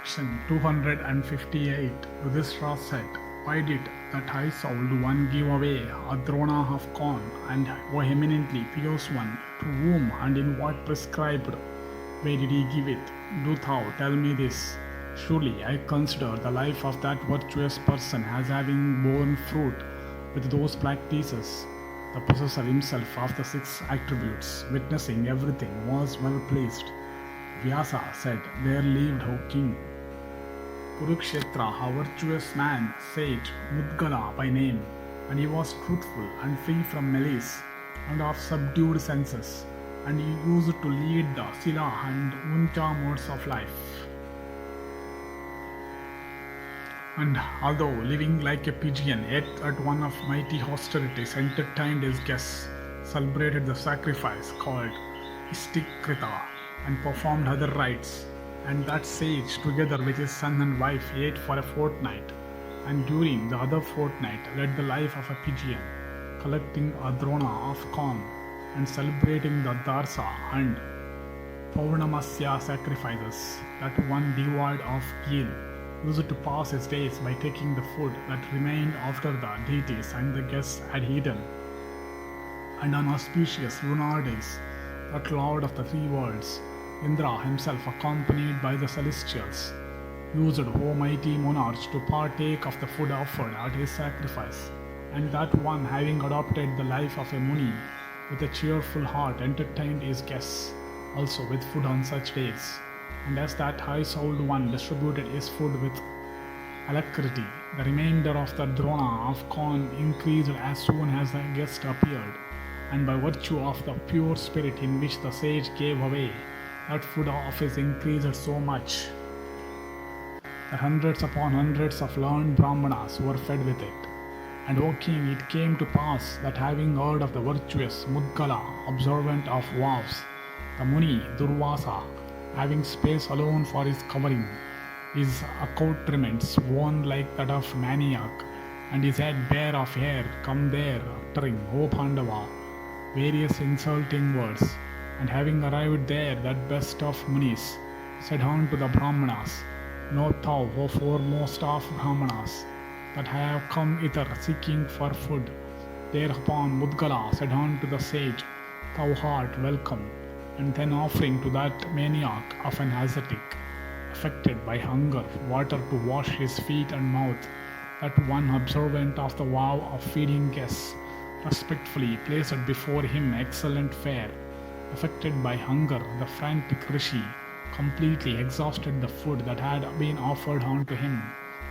Section 258. Yudhishthira said, "Why did that high-souled one give away a drona of corn, and O eminently pious one, to whom and in what prescribed way did he give it? Do thou tell me this. Surely I consider the life of that virtuous person as having borne fruit with those black pieces." The possessor himself of the six attributes, witnessing everything, was well pleased. Vyasa said, "There lived, O king, Kshetra, a virtuous man, sage, Mudgala by name, and he was truthful and free from malice and of subdued senses, and he used to lead the Sila and Uncha modes of life. And although living like a pigeon, yet at one of mighty austerities entertained his guests, celebrated the sacrifice called Istikrita, and performed other rites. And that sage, together with his son and wife, ate for a fortnight, and during the other fortnight led the life of a pigeon, collecting a drona of corn, and celebrating the Darsa and Paurnamasya sacrifices. That one devoid of guile used to pass his days by taking the food that remained after the deities and the guests had eaten. And on auspicious lunar days, that lord of the three worlds, Indra himself, accompanied by the celestials, used, O mighty monarch, to partake of the food offered at his sacrifice. And that one, having adopted the life of a Muni, with a cheerful heart entertained his guests also with food on such days. And as that high-souled one distributed his food with alacrity, the remainder of the drona of corn increased as soon as the guest appeared. And by virtue of the pure spirit in which the sage gave away, that food of his increased so much that hundreds upon hundreds of learned Brahmanas were fed with it. And O king, it came to pass that having heard of the virtuous Mudgala, observant of vows, the Muni Durvasa, having space alone for his covering, his accoutrements worn like that of maniac, and his head bare of hair, come there, uttering, O Pandava, various insulting words, and having arrived there, that best of Munis said unto the Brahmanas, "Know thou, O foremost of Brahmanas, that I have come hither seeking for food." Thereupon Mudgala said unto the sage, "Thou art welcome." And then offering to that maniac of an ascetic, affected by hunger, water to wash his feet and mouth, that one observant of the vow of feeding guests respectfully placed before him excellent fare. Affected by hunger, the frantic rishi completely exhausted the food that had been offered unto him.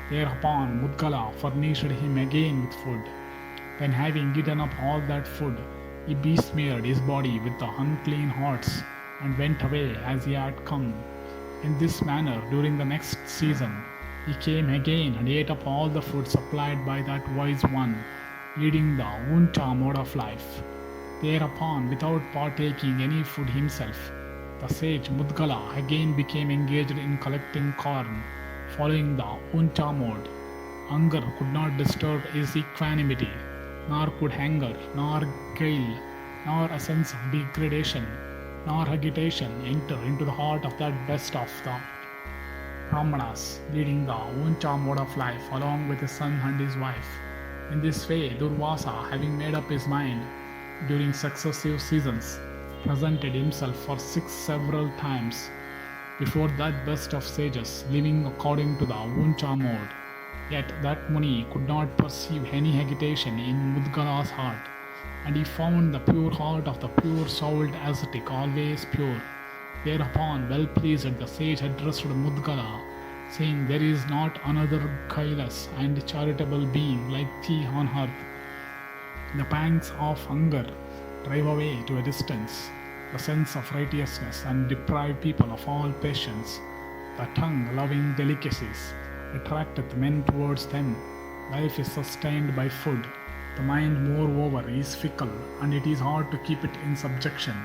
Thereupon Mudgala furnished him again with food. Then, having eaten up all that food, he besmeared his body with the unclean hearts and went away as he had come. In this manner, during the next season, he came again and ate up all the food supplied by that wise one, leading the Uncha mode of life. Thereupon, without partaking any food himself, the sage Mudgala again became engaged in collecting corn, following the Uncha mode. Hunger could not disturb his equanimity, nor could hunger, nor guile, nor a sense of degradation, nor agitation enter into the heart of that best of the Brahmanas, leading the Uncha mode of life along with his son and his wife. In this way, Durvasa, having made up his mind during successive seasons, presented himself for 6 several times before that best of sages, living according to the Uncha mode. Yet that Muni could not perceive any agitation in Mudgala's heart, and he found the pure heart of the pure-souled ascetic always pure. Thereupon, well pleased, the sage addressed Mudgala, saying, "There is not another guileless and charitable being like thee on earth. The pangs of hunger drive away to a distance the sense of righteousness and deprive people of all patience. The tongue, loving delicacies, attracteth men towards them. Life is sustained by food. The mind, moreover, is fickle, and it is hard to keep it in subjection.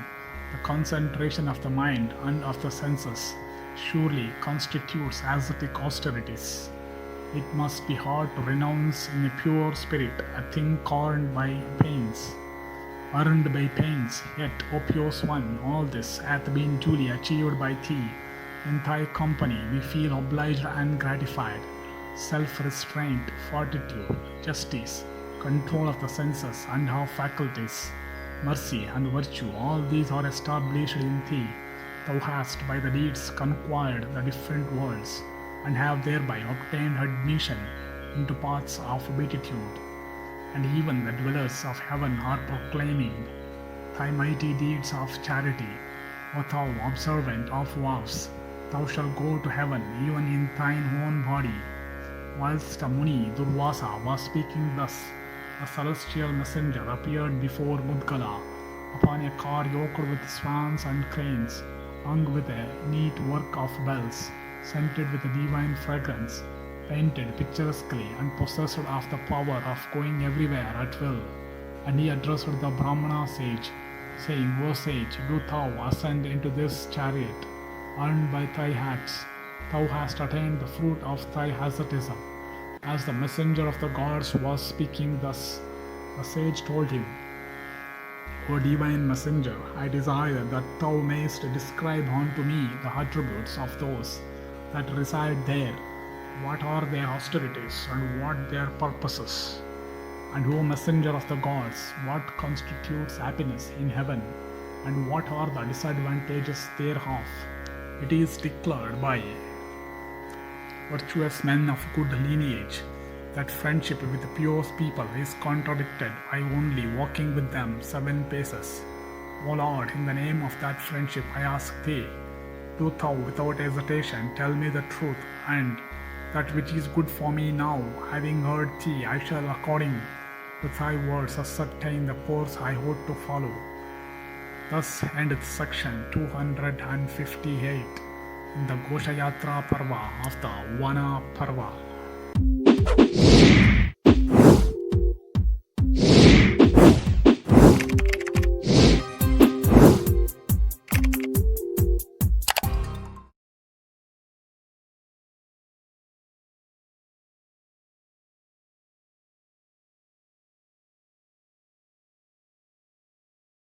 The concentration of the mind and of the senses surely constitutes ascetic austerities. It must be hard to renounce in a pure spirit a thing earned by pains. Yet, O pious one, all this hath been duly achieved by thee, In thy company we feel obliged and gratified. Self-restraint, fortitude, justice, control of the senses and our faculties, mercy and virtue, all these are established in thee. Thou hast by the deeds conquered the different worlds, and have thereby obtained admission into paths of beatitude. And even the dwellers of heaven are proclaiming thy mighty deeds of charity. O thou observant of vows, thou shalt go to heaven even in thine own body. Whilst the Muni Durvasa was speaking thus, a celestial messenger appeared before Mudgala upon a car yoked with swans and cranes, hung with a neat work of bells, scented with a divine fragrance, painted picturesquely, and possessed of the power of going everywhere at will. And he addressed the Brahmana sage, saying, O sage, do thou ascend into this chariot, earned by thy acts. Thou hast attained the fruit of thy asceticism. As the messenger of the gods was speaking thus, the sage told him, O divine messenger, I desire that thou mayest describe unto me the attributes of those that reside there. What are their austerities and what their purposes? And O messenger of the gods, what constitutes happiness in heaven, and what are the disadvantages thereof? It is declared by virtuous men of good lineage that friendship with pious people is contradicted by only walking with them 7 paces. O Lord, in the name of that friendship I ask thee, do thou without hesitation tell me the truth, and that which is good for me now, having heard thee, I shall according to thy words ascertain the course I ought to follow. Thus endeth section 258 in the Ghosha-yatra Parva of the Vana Parva.